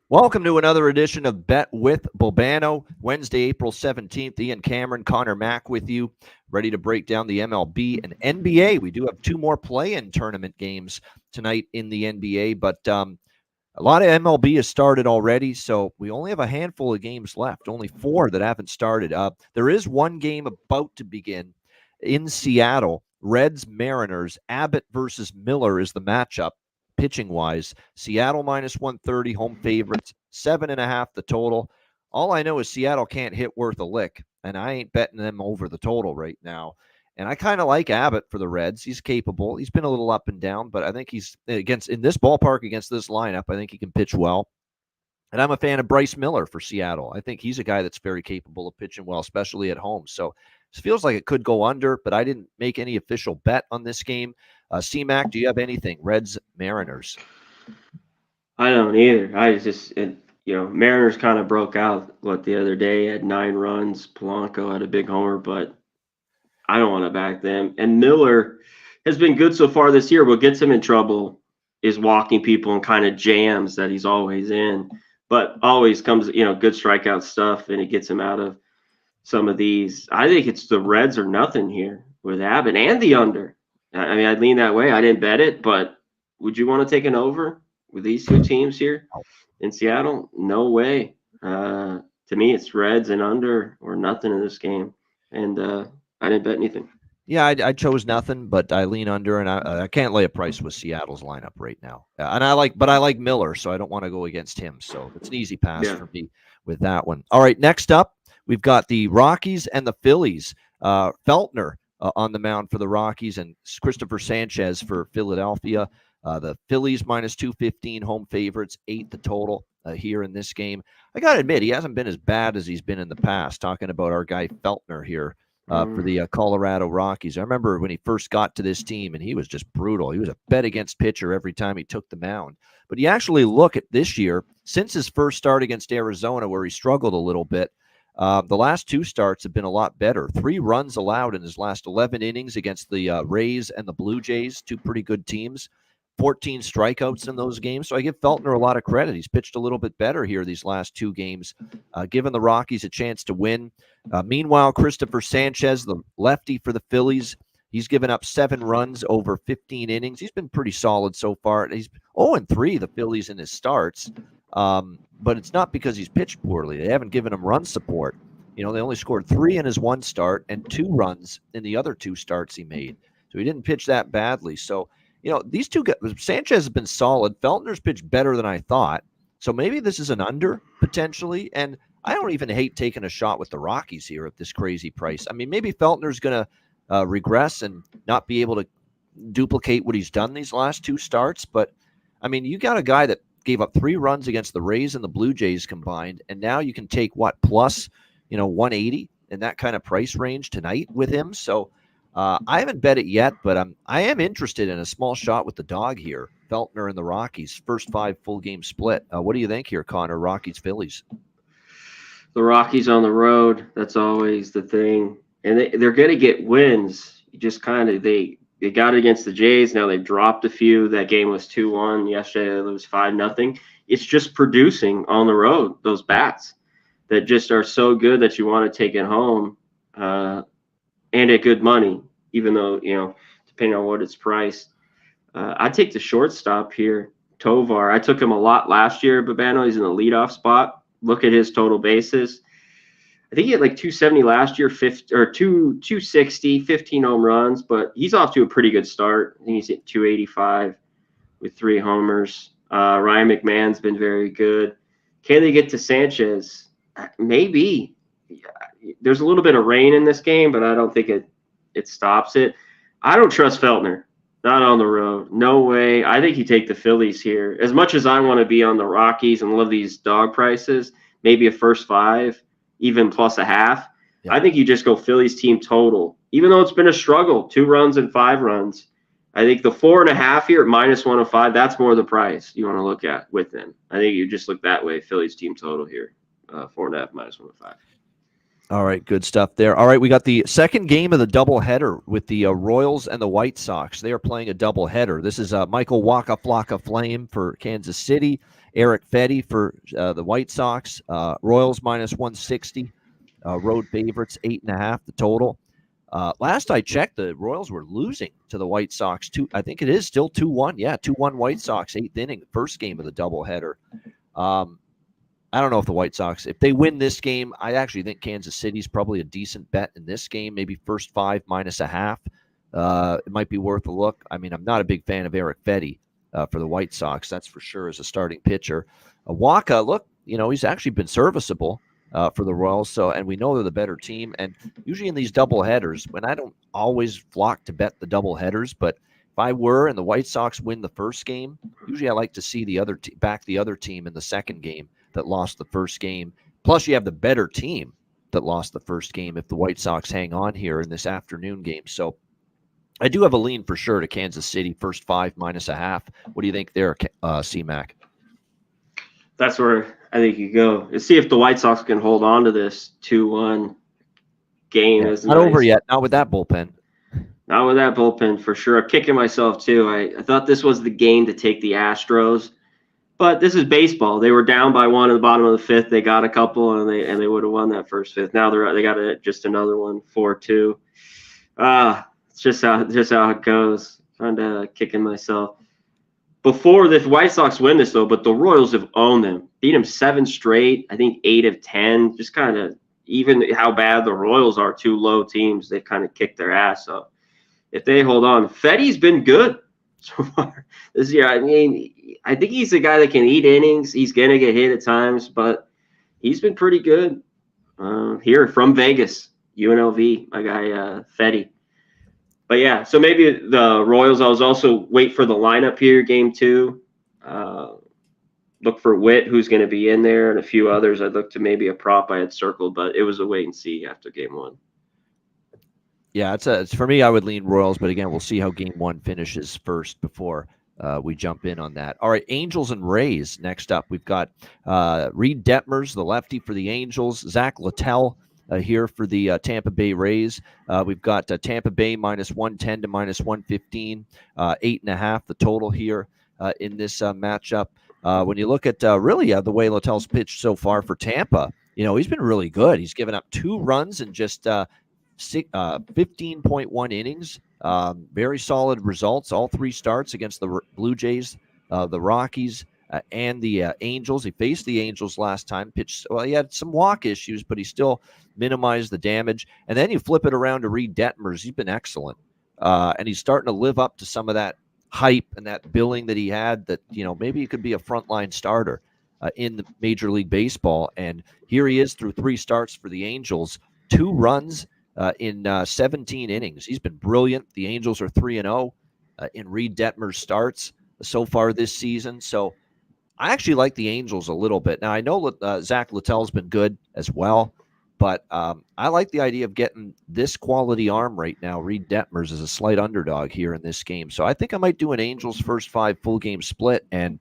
Welcome to another edition of Bet with Bobano, Wednesday, April 17th. Ian Cameron, Connor Mack with you, ready to break down the MLB and NBA. We do have two more play-in tournament games tonight in the NBA, but a lot of MLB has started already, so we only have a handful of games left, only four that haven't started. There is one game about to begin in Seattle. Reds, Mariners, Abbott versus Miller is the matchup. Pitching wise, Seattle minus 130, home favorites, 7.5 the total. All I know is Seattle can't hit worth a lick, and I ain't betting them over the total right now. And I kind of like Abbott for the Reds. He's capable. He's been a little up and down, but I think he's against in this ballpark against this lineup. I think he can pitch well. And I'm a fan of Bryce Miller for Seattle. I think he's a guy that's very capable of pitching well, especially at home. So it feels like it could go under, but I didn't make any official bet on this game. C-Mac, do you have anything? Reds, Mariners. I don't either. Mariners kind of broke out the other day, had 9 runs. Polanco had a big homer, but I don't want to back them. And Miller has been good so far this year. What gets him in trouble is walking people and kind of jams that he's always in, but always comes, good strikeout stuff, and it gets him out of some of these. I think it's the Reds or nothing here with Abbott and the under. I mean, I'd lean that way. I didn't bet it, but would you want to take an over with these two teams here in Seattle? No way. To me, it's Reds and under or nothing in this game. And I didn't bet anything. Yeah, I chose nothing, but I lean under, and I can't lay a price with Seattle's lineup right now. And I like Miller, so I don't want to go against him. So it's an easy pass for me with that one. All right, next up, we've got the Rockies and the Phillies. Feltner on the mound for the Rockies, and Christopher Sanchez for Philadelphia. The Phillies minus 215, home favorites, 8 the total here in this game. I got to admit, he hasn't been as bad as he's been in the past, talking about our guy Feltner here. For the Colorado Rockies. I remember when he first got to this team, and he was just brutal. He was a bet against pitcher every time he took the mound. But you actually look at this year, since his first start against Arizona, where he struggled a little bit, the last two starts have been a lot better. 3 runs allowed in his last 11 innings against the Rays and the Blue Jays, two pretty good teams. 14 strikeouts in those games. So I give Feltner a lot of credit. He's pitched a little bit better here these last 2 games, giving the Rockies a chance to win. Meanwhile, Christopher Sanchez, the lefty for the Phillies, he's given up 7 runs over 15 innings. He's been pretty solid so far. He's 0-3, the Phillies, in his starts. But it's not because he's pitched poorly. They haven't given him run support. They only scored 3 in his one start and 2 runs in the other 2 starts he made. So he didn't pitch that badly. So, these two guys, Sanchez has been solid. Feltner's pitched better than I thought. So maybe this is an under potentially. And I don't even hate taking a shot with the Rockies here at this crazy price. I mean, maybe Feltner's going to regress and not be able to duplicate what he's done these last 2 starts. But, I mean, you got a guy that gave up 3 runs against the Rays and the Blue Jays combined, and now you can take, plus 180 in that kind of price range tonight with him. So I haven't bet it yet, but I am interested in a small shot with the dog here. Feltner and the Rockies, first 5 full game split. What do you think here, Connor? Rockies, Phillies. The Rockies on the road, that's always the thing. And they're going to get wins. You just kind of, they got it against the Jays. Now they've dropped a few. That game was 2-1. Yesterday it was 5-0. It's just producing on the road, those bats that just are so good that you want to take it home. And at good money, even though, depending on what it's priced. I take the shortstop here, Tovar. I took him a lot last year, Bobano. He's in the leadoff spot. Look at his total bases. I think he had 270 last year, 260, 15 home runs, but he's off to a pretty good start. I think he's at 285 with 3 homers. Ryan McMahon's been very good. Can they get to Sanchez? Maybe. There's a little bit of rain in this game, but I don't think it stops it. I don't trust Feltner. Not on the road. No way. I think you take the Phillies here. As much as I want to be on the Rockies and love these dog prices, maybe a first 5, even plus a half. Yeah. I think you just go Phillies team total. Even though it's been a struggle, 2 runs and 5 runs. I think the 4.5 here at minus 105, that's more the price you want to look at with them. I think you just look that way, Phillies team total here. 4.5 minus 105. All right, good stuff there. All right, we got the second game of the doubleheader with the Royals and the White Sox. They are playing a doubleheader. This is Michael Waka Flocka Flame for Kansas City, Eric Fetty for the White Sox. Royals minus 160, road favorites 8.5 the total. Last I checked, the Royals were losing to the White Sox. I think it is still 2-1. Yeah, 2-1 White Sox, 8th inning, first game of the doubleheader. I don't know if the White Sox, if they win this game, I actually think Kansas City's probably a decent bet in this game. Maybe first 5 minus a half. It might be worth a look. I mean, I'm not a big fan of Eric Fetty for the White Sox, that's for sure, as a starting pitcher. Waka, look, he's actually been serviceable for the Royals. So, and we know they're the better team. And usually in these double headers, when I don't always flock to bet the double headers, but if I were and the White Sox win the first game, usually I like to see the other back the other team in the second game that lost the first game. Plus, you have the better team that lost the first game if the White Sox hang on here in this afternoon game. So I do have a lean for sure to Kansas City, first 5 minus a half. What do you think there, C-Mac? That's where I think you go. And see if the White Sox can hold on to this 2-1 game. Yeah, not over yet. Not with that bullpen. Not with that bullpen, for sure. I'm kicking myself, too. I thought this was the game to take the Astros. But this is baseball. They were down by 1 at the bottom of the 5th. They got a couple, and they would have won that first 5th. Now they got just another one, 4-2. It's just how it goes. Kind of kicking myself. Before the White Sox win this, though, but the Royals have owned them. Beat them 7 straight. I think 8 of 10. Just kind of, even how bad the Royals are, 2 low teams, they've kind of kicked their ass. So if they hold on, Fetty's been good so far this year. I mean, I think he's a guy that can eat innings. He's going to get hit at times, but he's been pretty good here from Vegas, UNLV, my guy Fetty. But, yeah, so maybe the Royals, I was also wait for the lineup here, game 2. Look for Witt, who's going to be in there, and a few others. I'd look to maybe a prop I had circled, but it was a wait and see after game 1. Yeah, it's for me, I would lean Royals, but again, we'll see how game 1 finishes first before we jump in on that. All right, Angels and Rays next up. We've got Reed Detmers, the lefty for the Angels, Zach Littell here for the Tampa Bay Rays. We've got Tampa Bay minus 110 to minus 115, 8.5 the total here in this matchup. When you look at really the way Littell's pitched so far for Tampa, he's been really good. He's given up 2 runs in just 15.1 innings. Very solid results. All 3 starts against the Blue Jays, the Rockies, and the Angels. He faced the Angels last time. He had some walk issues, but he still minimized the damage. And then you flip it around to Reed Detmers. He's been excellent. And he's starting to live up to some of that hype and that billing that he had that, maybe he could be a frontline starter in the Major League Baseball. And here he is through 3 starts for the Angels, 2 runs in 17 innings. He's been brilliant. The Angels are 3-0 in Reed Detmers starts so far this season. So I actually like the Angels a little bit. Now, I know Zach Littell's been good as well, but I like the idea of getting this quality arm right now. Reed Detmers is a slight underdog here in this game. So I think I might do an Angels first 5 full game split, and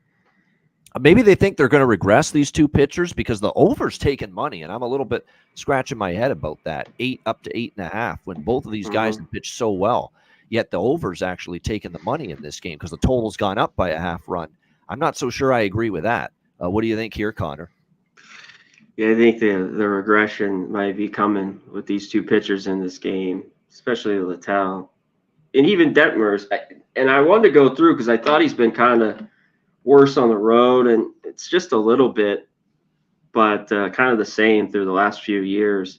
maybe they think they're going to regress, these 2 pitchers, because the over's taking money, and I'm a little bit scratching my head about that. 8 up to 8.5 when both of these guys have pitched so well. Yet the over's actually taking the money in this game because the total's gone up by a half run. I'm not so sure I agree with that. What do you think here, Connor? Yeah, I think the regression might be coming with these 2 pitchers in this game, especially Littell. And even Detmers. And I wanted to go through because I thought he's been kind of worse on the road, and it's just a little bit, but kind of the same through the last few years.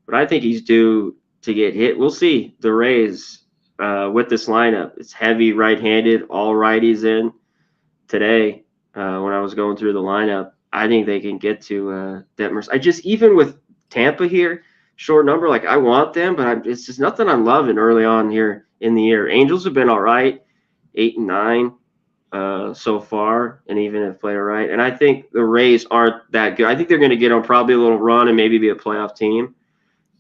But I think he's due to get hit. We'll see the Rays with this lineup. It's heavy right-handed, all righties in today. When I was going through the lineup, I think they can get to Detmers. Even with Tampa here, short number, like I want them, but it's just nothing I'm loving early on here in the year. Angels have been all right, 8 and 9. So far, and even if play right. And I think the Rays aren't that good. I think they're going to get on probably a little run and maybe be a playoff team.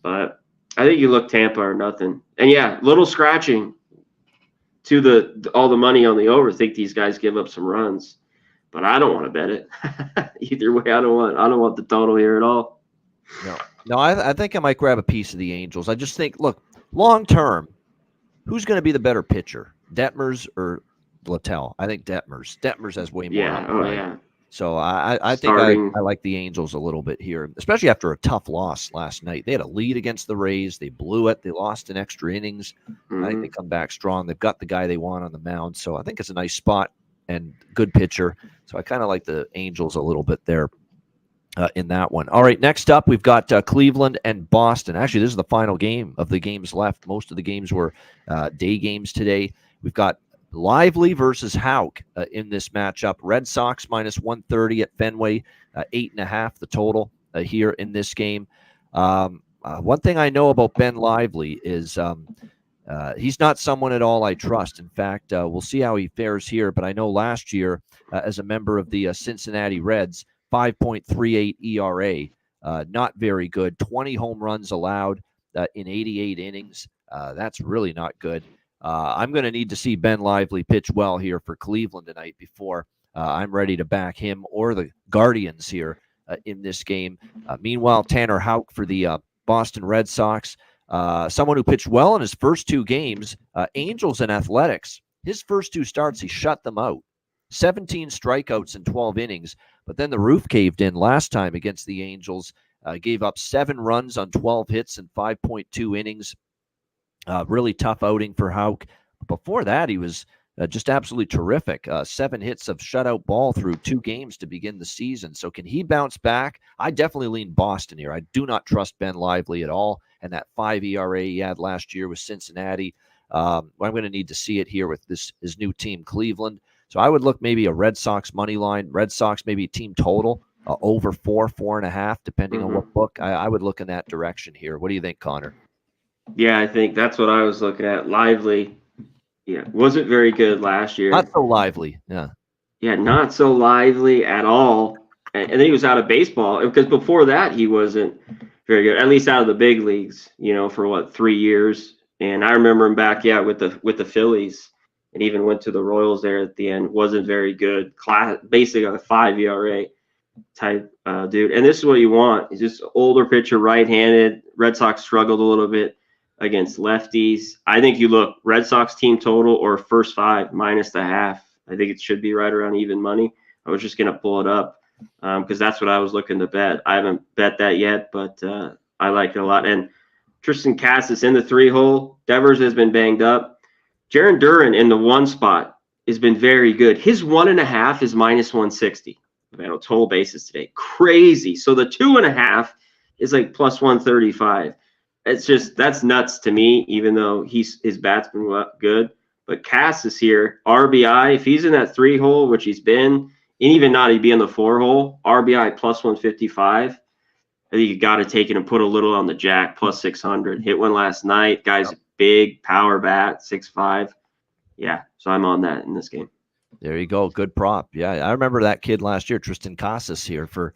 But I think you look Tampa or nothing. And, yeah, little scratching to all the money on the over. I think these guys give up some runs. But I don't want to bet it. Either way, I don't want the total here at all. No. No, I think I might grab a piece of the Angels. I just think, look, long term, who's going to be the better pitcher, Detmers or Littell? I think Detmers. Detmers has way more Yeah. Oh upside. yeah. So I think Starting. I like the Angels a little bit here, especially after a tough loss last night. They had a lead against the Rays. They blew it. They lost in extra innings. I think they come back strong. They've got the guy they want on the mound. So I think it's a nice spot and good pitcher. So I kind of like the Angels a little bit there. In that one. All right, next up, we've got Cleveland and Boston. Actually, this is the final game of the games left. Most of the games were day games today. We've got Lively versus Hauk in this matchup. Red Sox minus 130 at Fenway, 8.5 the total here in this game. One thing I know about Ben Lively is he's not someone at all I trust. In fact, we'll see how he fares here. But I know last year, as a member of the Cincinnati Reds, 5.38 ERA, not very good. 20 home runs allowed in 88 innings. That's really not good. I'm going to need to see Ben Lively pitch well here for Cleveland tonight before I'm ready to back him or the Guardians here in this game. Meanwhile, Tanner Houck for the Boston Red Sox. Someone who pitched well in his first two games, Angels and Athletics. His first two starts, he shut them out. 17 strikeouts in 12 innings, but then the roof caved in last time against the Angels. Gave up 7 runs on 12 hits in 5.2 innings. Really tough outing for Houck. Before that, he was just absolutely terrific. 7 hits of shutout ball through 2 games to begin the season. So can he bounce back? I definitely lean Boston here. I do not trust Ben Lively at all. And that 5 ERA he had last year with Cincinnati. I'm going to need to see it here with his new team, Cleveland. So I would look maybe a Red Sox money line, Red Sox maybe team total over 4.5, depending on what book. I would look in that direction here. What do you think, Connor? Yeah, I think that's what I was looking at. Lively, yeah, wasn't very good last year. Not so lively. Yeah. Yeah, not so lively at all. And then he was out of baseball because before that he wasn't very good, at least out of the big leagues. For what 3 years. And I remember him back, yeah, with the Phillies, and even went to the Royals there at the end. Wasn't very good. Class, basically a 5 ERA type dude. And this is what you want. He's just older pitcher, right-handed. Red Sox struggled a little bit against lefties. I think you look Red Sox team total or first 5 minus the half. I think it should be right around even money. I was just going to pull it up because that's what I was looking to bet. I haven't bet that yet, but I like it a lot. And Tristan Cassis in the 3-hole. Devers has been banged up. Jaron Duran in the 1 spot has been very good. His 1.5 is minus 160. Bobano total bases today. Crazy. So the 2.5 is like plus 135. It's just, that's nuts to me, even though his bat's been good. But Cass is here. RBI, if he's in that 3-hole, which he's been, and even not, he'd be in the 4-hole. RBI plus 155. I think you got to take it and put a little on the jack, plus 600. Hit one last night. Guy's big, power bat, 6'5". Yeah, so I'm on that in this game. There you go. Good prop. Yeah, I remember that kid last year, Tristan Casas here for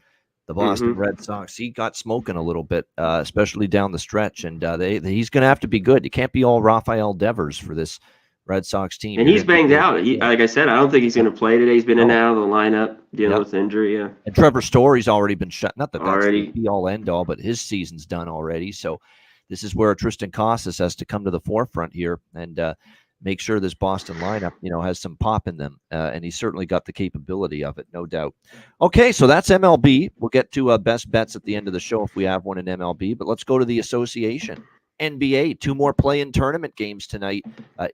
the Boston Red Sox. He got smoking a little bit, especially down the stretch, and he's going to have to be good. You can't be all Rafael Devers for this Red Sox team. And he's banged out. Like I said, I don't think he's going to play today. He's been in and out of the lineup, dealing with injury. Yeah. And Trevor Story's already been shut. Not that that's the be-all, end-all, but his season's done already. So this is where Tristan Casas has to come to the forefront here and make sure this Boston lineup, has some pop in them. And he's certainly got the capability of it, no doubt. Okay, so that's MLB. We'll get to best bets at the end of the show if we have one in MLB. But let's go to the association. NBA, 2 more play-in tournament games tonight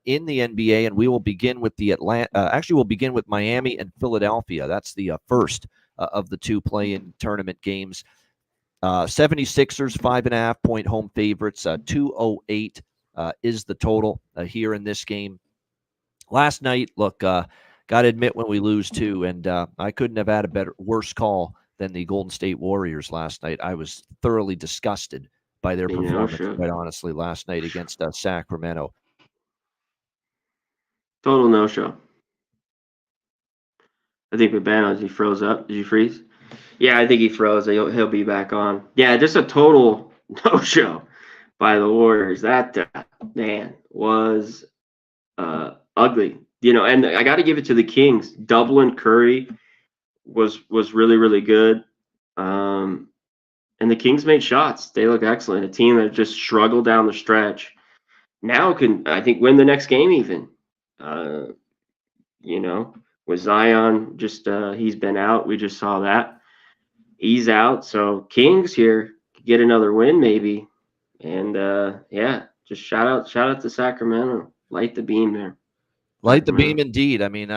in the NBA, and we will begin with we'll begin with Miami and Philadelphia. That's the first of the 2 play-in tournament games. 76ers, 5.5-point home favorites, 208 is the total here in this game. Last night, look, got to admit when we lose 2, and I couldn't have had a worse call than the Golden State Warriors last night. I was thoroughly disgusted by their performance, quite honestly, last night against Sacramento. Total no-show. I think Bobano, he froze up. Did you freeze? Yeah, I think he froze. He'll be back on. Yeah, just a total no-show by the Warriors. That, man, was ugly. And I got to give it to the Kings. Dublin Curry was really, really good. And and the Kings made shots. They look excellent. A team that just struggled down the stretch now can, I think, win the next game even. Uh, you know, with Zion, just he's been out. We just saw that. He's out. So Kings here get another win maybe. And yeah, just shout out to Sacramento. Light the beam there. Light the beam indeed. I mean,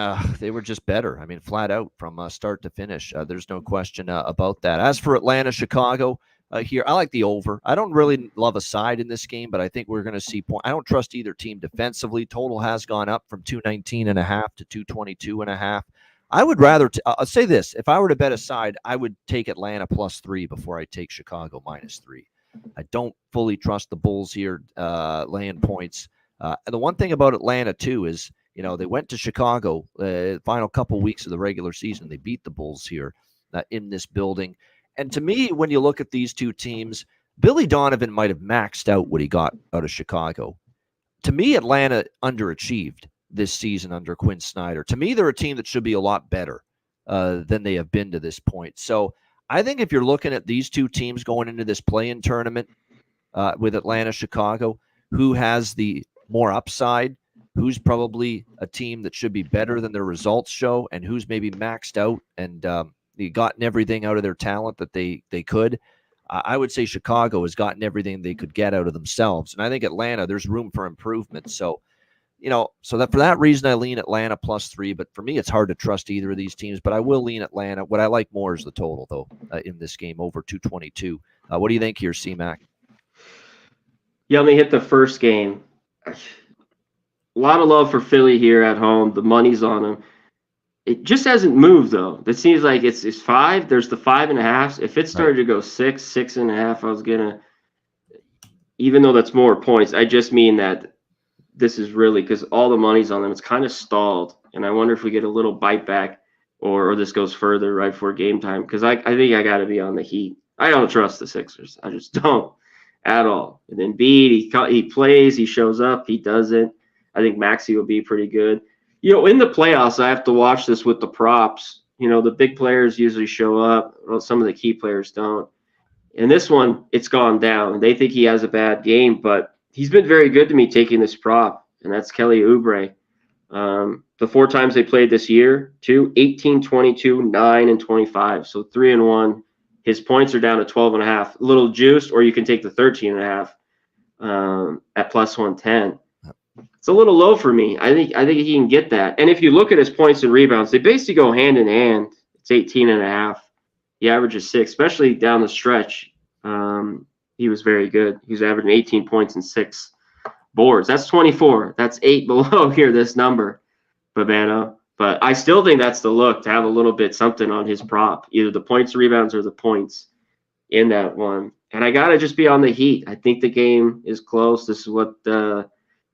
they were just better. I mean, flat out from start to finish. There's no question about that. As for Atlanta, Chicago, here, I like the over. I don't really love a side in this game, but I think we're going to see point. I don't trust either team defensively. Total has gone up from 219.5 to 222.5. I would rather, I'll say this. If I were to bet a side, I would take Atlanta +3 before I take Chicago -3. I don't fully trust the Bulls here laying points. And the one thing about Atlanta, too, is, they went to Chicago final couple weeks of the regular season. They beat the Bulls here in this building. And to me, when you look at these two teams, Billy Donovan might have maxed out what he got out of Chicago. To me, Atlanta underachieved this season under Quinn Snyder. To me, they're a team that should be a lot better than they have been to this point. So I think if you're looking at these two teams going into this play-in tournament with Atlanta, Chicago, who has the more upside, who's probably a team that should be better than their results show, and who's maybe maxed out and gotten everything out of their talent that they could. I would say Chicago has gotten everything they could get out of themselves. And I think Atlanta, there's room for improvement. So, so that for that reason, I lean Atlanta +3. But for me, it's hard to trust either of these teams. But I will lean Atlanta. What I like more is the total, though, in this game, over 222. What do you think here, C-Mac? Yeah, let me hit the first game. A lot of love for Philly here at home. The money's on them. It just hasn't moved, though. It seems like it's 5. There's the 5.5. If it started to go 6, 6.5, I was going to, even though that's more points, I just mean that this is really, because all the money's on them, it's kind of stalled. And I wonder if we get a little bite back or this goes further right before game time, because I think I got to be on the Heat. I don't trust the Sixers. I just don't at all. And then Embiid, he plays, he shows up, he doesn't. I think Maxey will be pretty good. In the playoffs, I have to watch this with the props. The big players usually show up. Well, some of the key players don't. In this one, it's gone down. They think he has a bad game, but he's been very good to me taking this prop, and that's Kelly Oubre. The 4 times they played this year, 18, 22, 9, and 25. So 3-1. His points are down to 12.5. A little juiced, or you can take the 13.5 at +110. It's a little low for me. I think he can get that. And if you look at his points and rebounds, they basically go hand in hand. It's 18.5. He averages 6, especially down the stretch. He was very good. He was averaging 18 points and 6 boards. That's 24. That's 8 below here, this number, Bobano. But I still think that's the look, to have a little bit something on his prop, either the points, rebounds, or the points in that one. And I got to just be on the Heat. I think the game is close. This is what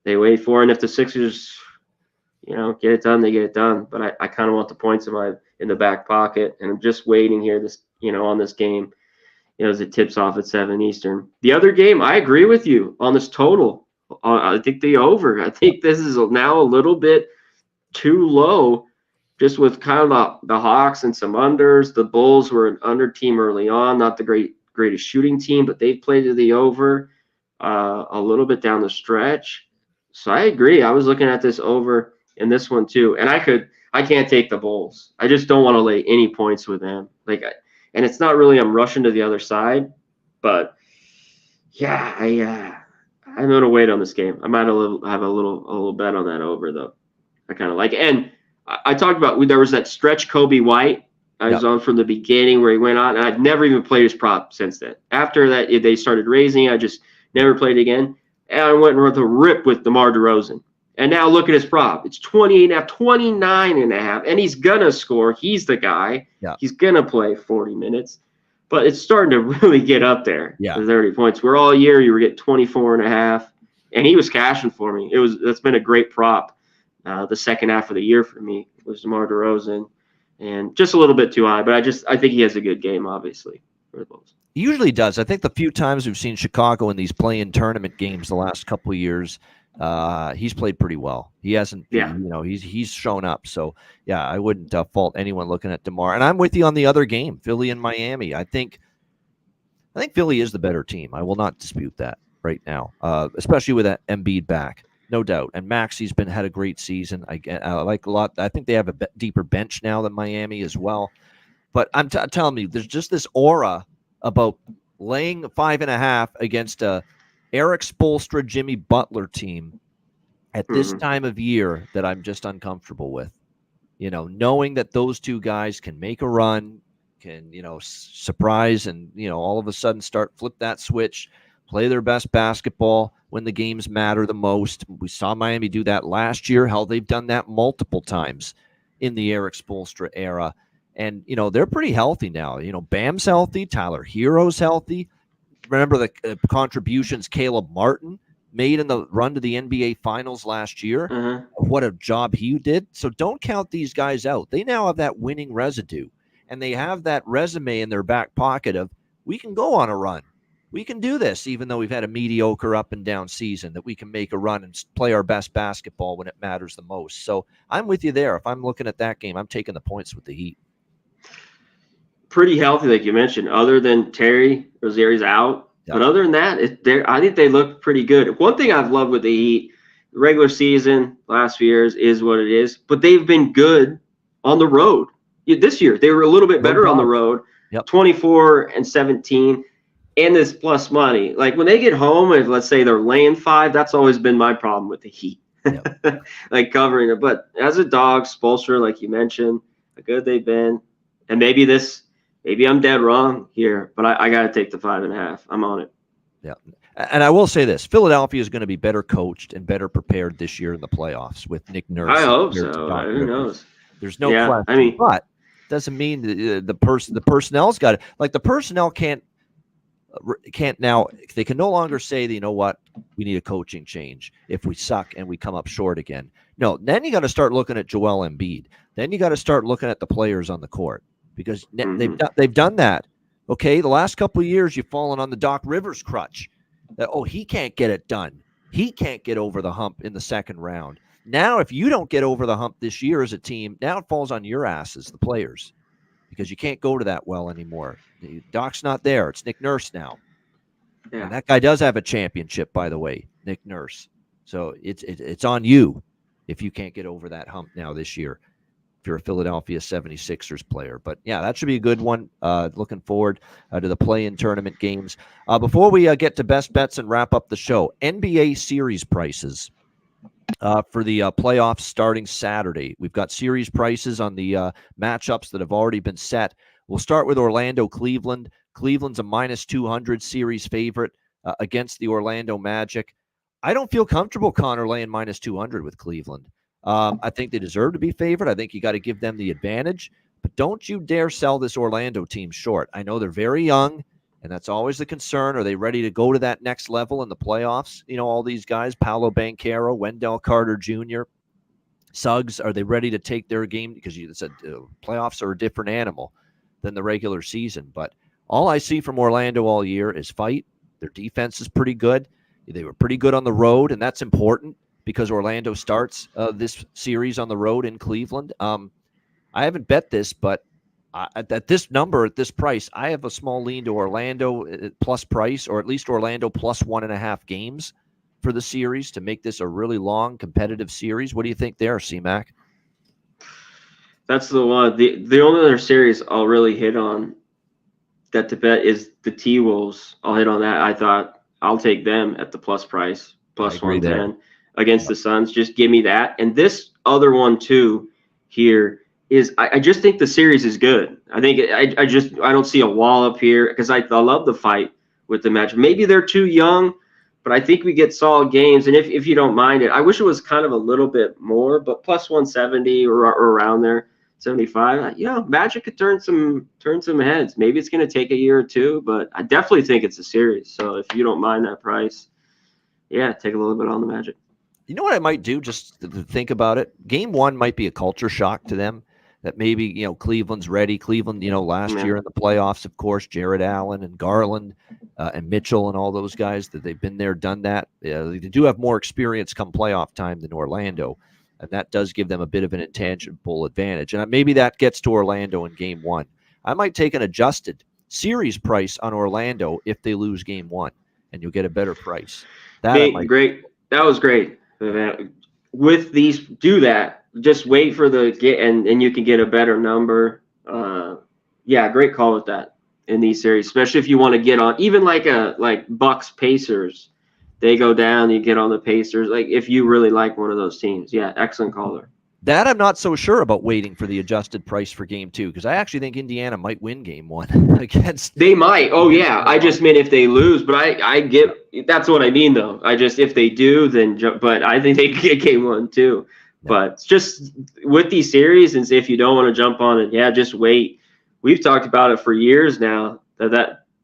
they wait for. And if the Sixers, get it done, they get it done. But I kind of want the points in the back pocket. And I'm just waiting here on this game, as it tips off at 7 Eastern. The other game, I agree with you on this total. I think the over. I think this is now a little bit too low, just with kind of the Hawks and some unders. The Bulls were an under team early on, not the greatest shooting team, but they've played to the over a little bit down the stretch. So I agree. I was looking at this over in this one too, and I can't take the Bulls. I just don't want to lay any points with them. And it's not really I'm rushing to the other side, but yeah, I'm gonna wait on this game. I might have a little bet on that over though. I kind of like it. And I talked about, there was that stretch Kobe White I was on from the beginning where he went on, and I've never even played his prop since then. After that, they started raising. I just never played again. And I went with a rip with DeMar DeRozan. And now look at his prop. It's 28.5, 29.5, and he's going to score. He's the guy. Yeah. He's going to play 40 minutes. But it's starting to really get up there. Yeah. The 30 points. Where all year you were getting 24.5, and he was cashing for me. That's been a great prop. The second half of the year for me was DeMar DeRozan, and just a little bit too high. But I think he has a good game, obviously, for the Bulls. He usually does. I think the few times we've seen Chicago in these play-in tournament games the last couple of years, he's played pretty well. He hasn't, he's shown up. So, yeah, I wouldn't fault anyone looking at DeMar. And I'm with you on the other game, Philly and Miami. I think I think Philly is the better team. I will not dispute that right now, especially with that Embiid back, no doubt. And Maxi's had a great season. I like a lot. I think they have a deeper bench now than Miami as well. But I'm telling you, there's just this aura about laying 5.5 against a Eric Spoelstra, Jimmy Butler team at this time of year that I'm just uncomfortable with. Knowing that those two guys can make a run, can, surprise and, all of a sudden flip that switch, play their best basketball when the games matter the most. We saw Miami do that last year. Hell, they've done that multiple times in the Eric Spoelstra era. And, they're pretty healthy now. Bam's healthy. Tyler Hero's healthy. Remember the contributions Caleb Martin made in the run to the NBA Finals last year. What a job he did. So don't count these guys out. They now have that winning residue, and they have that resume in their back pocket of, we can go on a run. We can do this, even though we've had a mediocre up and down season, that we can make a run and play our best basketball when it matters the most. So I'm with you there. If I'm looking at that game, I'm taking the points with the Heat. Pretty healthy, like you mentioned, other than Terry Rozier's out. Yep. But other than that, I think they look pretty good. One thing I've loved with the Heat, the regular season, last few years is what it is, but they've been good on the road. This year, they were a little bit better on the road, 24-17, and this plus money. Like when they get home, if let's say they're laying 5, that's always been my problem with the Heat, like covering it. But as a dog, Spoelstra, like you mentioned, how good they've been, and maybe I'm dead wrong here, but I got to take the 5.5. I'm on it. Yeah. And I will say this, Philadelphia is going to be better coached and better prepared this year in the playoffs with Nick Nurse. I hope so. Who knows? There's no question. I mean, but doesn't mean the personnel's got it. Like the personnel can't now, they can no longer say that, you know what, we need a coaching change if we suck and we come up short again. No, then you got to start looking at Joel Embiid. Then you got to start looking at the players on the court. Because they've done that. Okay, the last couple of years you've fallen on the Doc Rivers crutch. That he can't get it done. He can't get over the hump in the second round. Now, if you don't get over the hump this year as a team, now it falls on your asses, the players, because you can't go to that well anymore. Doc's not there. It's Nick Nurse now. Yeah. And that guy does have a championship, by the way, Nick Nurse. So it's on you if you can't get over that hump now this year, if you're a Philadelphia 76ers player. But yeah, that should be a good one. Looking forward to the play-in tournament games. Before we get to best bets and wrap up the show, NBA series prices for the playoffs starting Saturday. We've got series prices on the matchups that have already been set. We'll start with Orlando-Cleveland. Cleveland's a -200 series favorite against the Orlando Magic. I don't feel comfortable, Connor, laying -200 with Cleveland. I think they deserve to be favored. I think you got to give them the advantage, but don't you dare sell this Orlando team short. I know they're very young, and that's always the concern. Are they ready to go to that next level in the playoffs? All these guys, Paolo Banchero, Wendell Carter Jr., Suggs, are they ready to take their game? Because you said playoffs are a different animal than the regular season. But all I see from Orlando all year is fight. Their defense is pretty good. They were pretty good on the road, and that's important, because Orlando starts this series on the road in Cleveland. I haven't bet this, but at this number, at this price, I have a small lean to Orlando plus price, or at least Orlando plus 1.5 games for the series to make this a really long, competitive series. What do you think there, C-Mac? That's the one. The only other series I'll really hit on that to bet is the T-Wolves. I'll hit on that. I thought I'll take them at the plus price, plus 110. Against the Suns. Just give me that. And this other one too here is I just think the series is good. I think I don't see a wall up here, because I love the fight with the match. Maybe they're too young, but I think we get solid games. And if you don't mind it, I wish it was kind of a little bit more, but plus 170 or around there, 75. Magic could turn some heads. Maybe it's going to take a year or two, but I definitely think it's a series. So if you don't mind that price, yeah, take a little bit on the Magic. You know what I might do, just to think about it? Game 1 might be a culture shock to them, that maybe, Cleveland's ready. Cleveland, last year in the playoffs, of course, Jared Allen and Garland and Mitchell and all those guys, that they've been there, done that. They do have more experience come playoff time than Orlando, and that does give them a bit of an intangible advantage. And maybe that gets to Orlando in Game 1. I might take an adjusted series price on Orlando if they lose game 1, and you'll get a better price. Great. That was great. With these, do that. Just wait for the get, and you can get a better number. Yeah, great call with that in these series, especially if you want to get on even like Bucks Pacers. They go down, you get on the Pacers. Like if you really like one of those teams, yeah, excellent caller. That I'm not so sure about waiting for the adjusted price for game 2, because I actually think Indiana might win game 1 against. They might. Oh yeah, I just meant if they lose, but I get that's what I mean though. I just if they do, then but I think they get game 1 too. Yeah. But just with these series, and if you don't want to jump on it, yeah, just wait. We've talked about it for years now.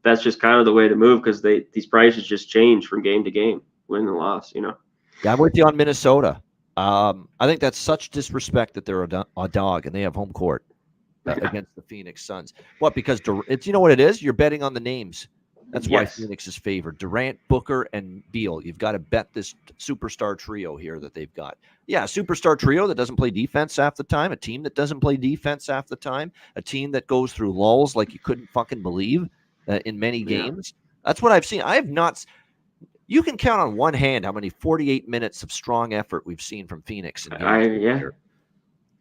That's just kind of the way to move, because these prices just change from game to game, win and loss. Yeah, I'm with you on Minnesota. I think that's such disrespect that they're a dog and they have home court against the Phoenix Suns. What? Because it's, you know what it is? You're betting on the names. That's why Phoenix is favored. Durant, Booker, and Beal. You've got to bet this superstar trio here that they've got. Yeah, a superstar trio that doesn't play defense half the time, a team that doesn't play defense half the time, a team that goes through lulls like you couldn't fucking believe in many games. That's what I've seen. I have not. You can count on one hand how many 48 minutes of strong effort we've seen from Phoenix.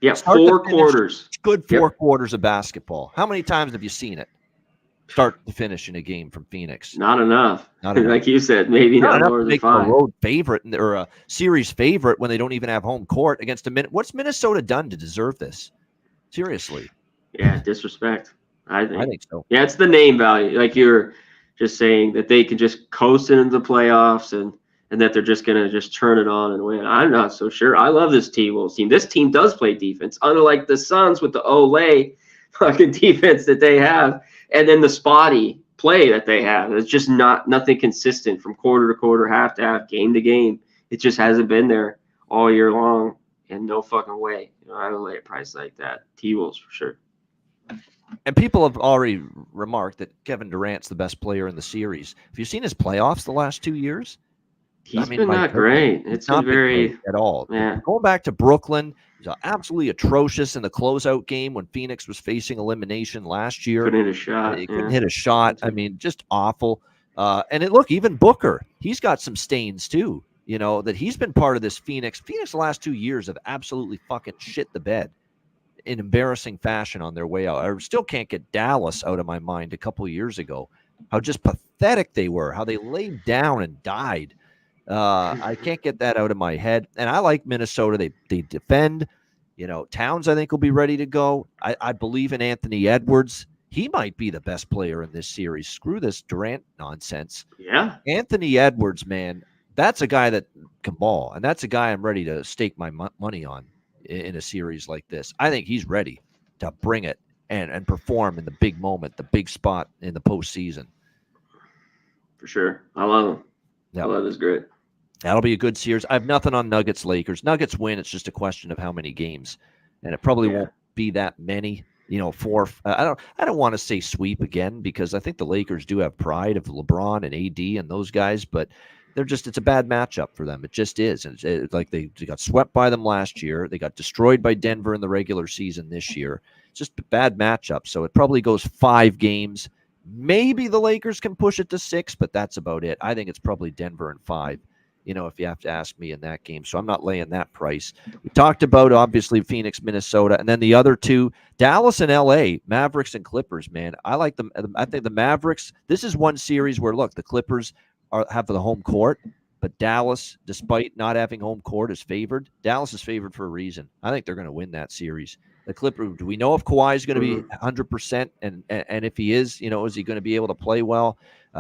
Yeah, 4 quarters. Good 4 quarters of basketball. How many times have you seen it? Start to finish in a game from Phoenix. Not enough. Like you said, maybe not more than 5. A road favorite or a series favorite when they don't even have home court against a minute. What's Minnesota done to deserve this? Seriously. Yeah, disrespect. I think so. Yeah, it's the name value. Like you're just saying that they can just coast into the playoffs and that they're just going to just turn it on and win. I'm not so sure. I love this T-Wolves team. This team does play defense, unlike the Suns with the Olay fucking defense that they have, and then the spotty play that they have. It's just nothing consistent from quarter to quarter, half to half, game to game. It just hasn't been there all year long, and no fucking way. I would lay a price like that. T-Wolves for sure. And people have already remarked that Kevin Durant's the best player in the series. Have you seen his playoffs the last 2 years? He's been not great. It's not very at all. Yeah. Going back to Brooklyn, he was absolutely atrocious in the closeout game when Phoenix was facing elimination last year. Couldn't hit a shot. He couldn't hit a shot. I mean, just awful. And look, even Booker, he's got some stains too. That he's been part of this Phoenix. Phoenix the last 2 years have absolutely fucking shit the bed in embarrassing fashion on their way out. I still can't get Dallas out of my mind a couple of years ago. How just pathetic they were, how they laid down and died. I can't get that out of my head. And I like Minnesota. They defend. Towns, I think, will be ready to go. I believe in Anthony Edwards. He might be the best player in this series. Screw this Durant nonsense. Yeah. Anthony Edwards, man, that's a guy that can ball. And that's a guy I'm ready to stake my money on in a series like this. I think he's ready to bring it and perform in the big moment, the big spot in the postseason. For sure. I love him. Yep. I love his grit. That'll be a good series. I have nothing on Nuggets Lakers. Nuggets win. It's just a question of how many games, and it probably won't be that many. 4. I don't want to say sweep again, because I think the Lakers do have pride of LeBron and AD and those guys, but it's a bad matchup for them. It just is. It's like they got swept by them last year. They got destroyed by Denver in the regular season this year. It's just a bad matchup. So it probably goes 5 games. Maybe the Lakers can push it to 6, but that's about it. I think it's probably Denver and 5, if you have to ask me in that game. So I'm not laying that price. We talked about, obviously, Phoenix, Minnesota, and then the other 2, Dallas and LA, Mavericks and Clippers, man. I like them. I think the Mavericks, this is one series where, look, the Clippers have the home court, but Dallas, despite not having home court, is favored. Dallas is favored for a reason. I think they're going to win that series. The Clippers, do we know if Kawhi is going to be 100%? And if he is, is he going to be able to play well?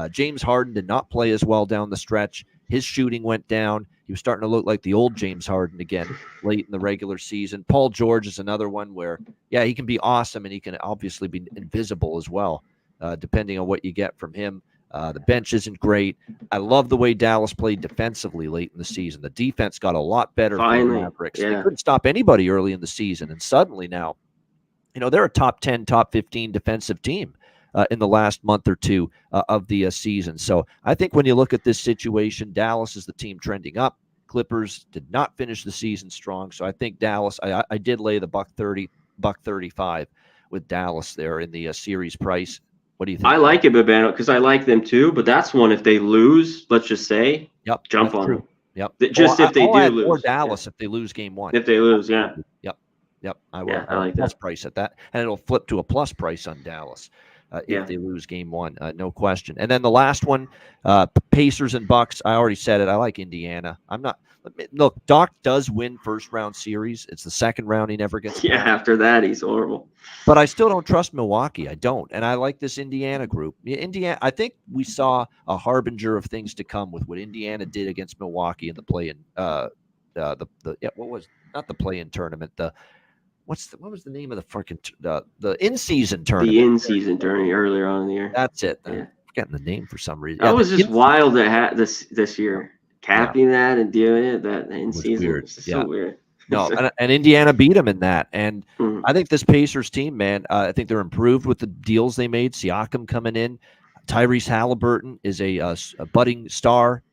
James Harden did not play as well down the stretch. His shooting went down. He was starting to look like the old James Harden again late in the regular season. Paul George is another one where, he can be awesome, and he can obviously be invisible as well, depending on what you get from him. The bench isn't great. I love the way Dallas played defensively late in the season. The defense got a lot better for the Mavericks. They couldn't stop anybody early in the season, and suddenly now, they're a top 10, top 15 defensive team in the last month or two of the season. So I think when you look at this situation, Dallas is the team trending up. Clippers did not finish the season strong, so I think Dallas. I did lay the $130, $135 with Dallas there in the series price. What do you I think? like it, Bobano, because I like them too. But that's one. If they lose, let's just say, Yep, jump that's on true. them. Yep. Just if they I'll do add or lose, yeah. Dallas if they lose game one. If they lose, yeah, Yep. Yep. I yeah, will. I like Plus that. price at that, and it'll flip to a plus price on Dallas if Yeah, they lose game one. No question. And then the last one, Pacers and Bucks. I already said it. I like Indiana. I'm not. Look, Doc does win first round series. It's the second round he never gets yeah. past. After that, he's horrible. But I still don't trust Milwaukee. I don't. And I like this Indiana group. Indiana, I think we saw a harbinger of things to come with what Indiana did against Milwaukee in the play-in what was not the play-in tournament, what was the name of the freaking the in-season The tournament? in-season tourney earlier on in the year. That's it. Yeah, I'm forgetting the name for some reason. that Yeah, the was just in-season. wild to have this Yeah, year, yeah, capping that and doing it that it in was season. weird. It's just so Yeah. weird. No, and Indiana beat them in that. And Mhm. I think this Pacers team, man, I think they're improved with the deals they made. Siakam coming in. Tyrese Halliburton is a budding star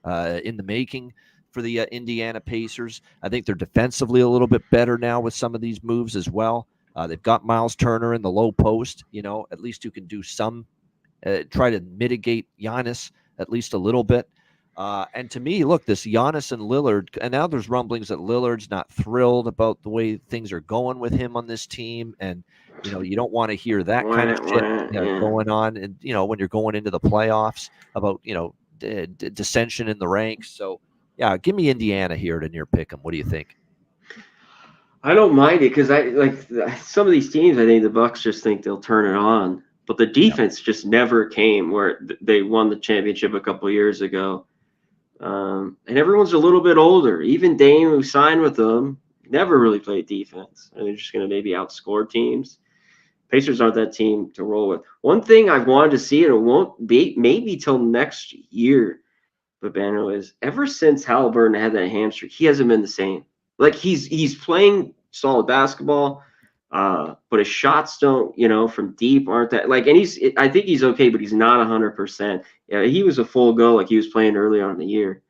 in the making for the Indiana Pacers. I think they're defensively a little bit better now with some of these moves as well. They've got Miles Turner in the low post, at least who can do some, try to mitigate Giannis at least a little bit. And to me, look, this Giannis and Lillard, and now there's rumblings that Lillard's not thrilled about the way things are going with him on this team. And, you don't want to hear that kind of shit Yeah. going on. And, when you're going into the playoffs about, dissension in the ranks. So, yeah, give me Indiana here to near pick 'em. What do you think? I don't mind it because I like some of these teams. I think the Bucks just think they'll turn it on, but the Yeah. defense just never came where they won the championship a couple years ago. And everyone's a little bit older. Even Dame, who signed with them, never really played defense. And they're just going to maybe outscore teams. Pacers aren't that team to roll with. One thing I've wanted to see, and it won't be maybe till next year, Bobano, is ever since Halliburton had that hamstring, he hasn't been the same. Like he's playing solid basketball, but his shots don't, from deep aren't that like. And I think he's okay, but he's not 100%. Yeah, he was a full go like he was playing early on in the year.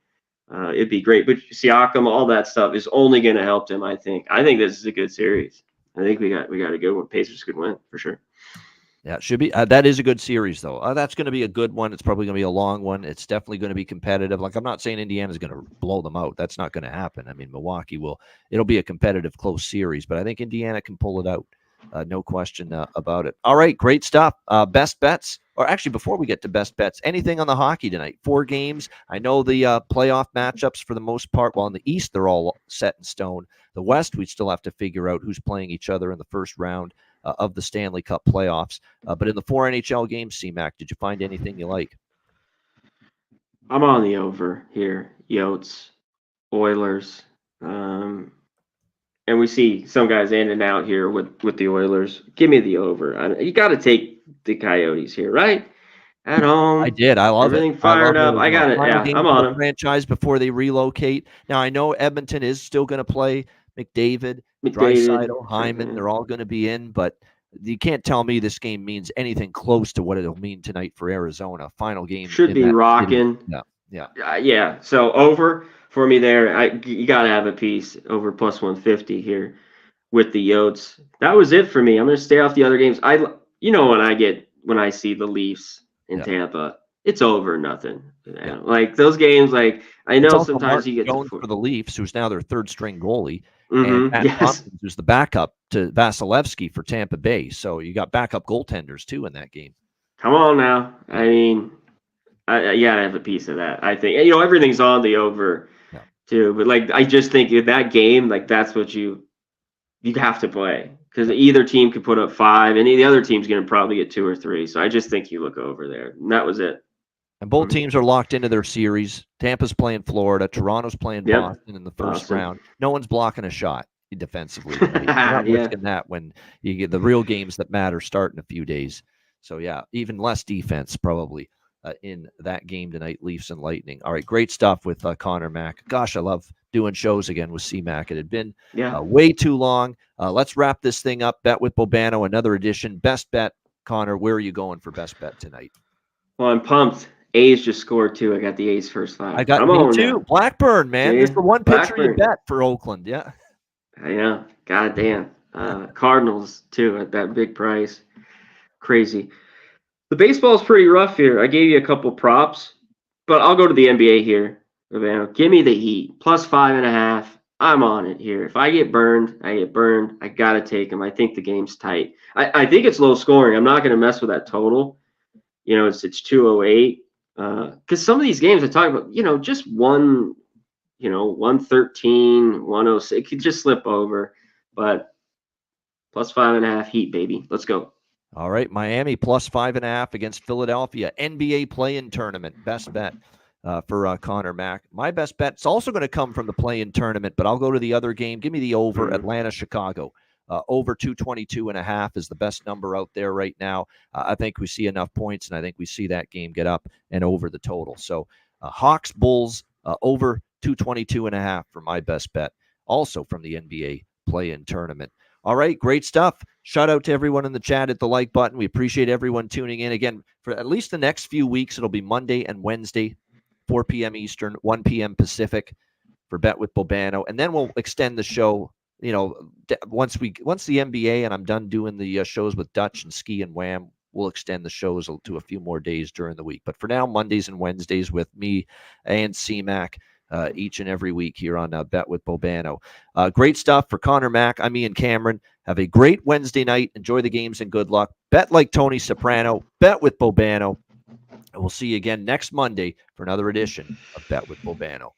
It'd be great, but Siakam, all that stuff is only going to help him. I think. I think this is a good series. I think we got a good one. Pacers could win for sure. Yeah, it should be. That is a good series, though. That's going to be a good one. It's probably going to be a long one. It's definitely going to be competitive. Like, I'm not saying Indiana's going to blow them out. That's not going to happen. I mean, Milwaukee will. It'll be a competitive, close series, but I think Indiana can pull it out. No question about it. All right, great stuff. Best bets, or actually, before we get to best bets, anything on the hockey tonight? 4 games. I know the playoff matchups for the most part. Well, in the East, they're all set in stone. The West, we still have to figure out who's playing each other in the first round of the Stanley Cup playoffs. But in the 4 NHL games, C-Mac, did you find anything you like? I'm on the over here. Yotes, Oilers. And we see some guys in and out here with the Oilers. Give me the over. You got to take the Coyotes here, right? At home. I did. I love everything it. fired I up. I got it. Final Yeah, game I'm for on the them. franchise before they relocate. Now, I know Edmonton is still going to play McDavid, McDavid. Draisaitl, Hyman. They're all going to be in, but you can't tell me this game means anything close to what it'll mean tonight for Arizona. Final game Should in be that rocking. city. Yeah. Yeah. So over for me there. You got to have a piece over plus 150 here with the Yotes. That was it for me. I'm going to stay off the other games. When I see the Leafs in Tampa, it's over nothing. Like those games, like I know sometimes Martin you get Jones to for the Leafs, who's now their third string goalie, Mm-hmm. and Matt Yes. Tompkins, who's the backup to Vasilevsky for Tampa Bay. So you got backup goaltenders too in that game. Come on now. I mean, I gotta have a piece of that. I think everything's on the over too, but like I just think in that game, like that's what you have to play because either team could put up 5, and the other team's gonna probably get 2 or 3. So I just think you look over there, and that was it. And both teams are locked into their series. Tampa's playing Florida. Toronto's playing Boston in the first round. No one's blocking a shot defensively. You're not risking that when you get the real games that matter start in a few days. So, yeah, even less defense probably in that game tonight, Leafs and Lightning. All right, great stuff with Connor Mack. Gosh, I love doing shows again with C-Mac. It had been way too long. Let's wrap this thing up. Bet with Bobano, another edition. Best bet, Connor, where are you going for best bet tonight? Well, I'm pumped. A's just scored 2. I got the A's first 5. I got me too. Now. Blackburn, man. This is the one pitcher you bet for Oakland. Yeah. Yeah. God damn. Cardinals too at that big price. Crazy. The baseball's pretty rough here. I gave you a couple props, but I'll go to the NBA here. Bobano. Give me the Heat. Plus 5.5. I'm on it here. If I get burned, I get burned. I got to take them. I think the game's tight. I think it's low scoring. I'm not going to mess with that total. It's 208. Because some of these games I talk about, just 113, 106. It could just slip over. But plus 5.5 Heat, baby. Let's go. All right, Miami plus 5.5 against Philadelphia. NBA play-in tournament. Best bet for Connor Mack. My best bet's also going to come from the play-in tournament, but I'll go to the other game. Give me the over. Atlanta, Chicago. Over 222.5 is the best number out there right now. I think we see enough points, and I think we see that game get up and over the total. So Hawks, Bulls, over 222.5 for my best bet. Also from the NBA play-in tournament. All right, great stuff. Shout out to everyone in the chat at the like button. We appreciate everyone tuning in. Again, for at least the next few weeks, it'll be Monday and Wednesday, 4 p.m. Eastern, 1 p.m. Pacific for Bet with Bobano. And then we'll extend the show, once the NBA and I'm done doing the shows with Dutch and Ski and Wham, we'll extend the shows to a few more days during the week. But for now, Mondays and Wednesdays with me and C-Mac. Each and every week here on Bet with Bobano. Great stuff for Connor Mack. I'm Ian Cameron. Have a great Wednesday night. Enjoy the games and good luck. Bet like Tony Soprano. Bet with Bobano. And we'll see you again next Monday for another edition of Bet with Bobano.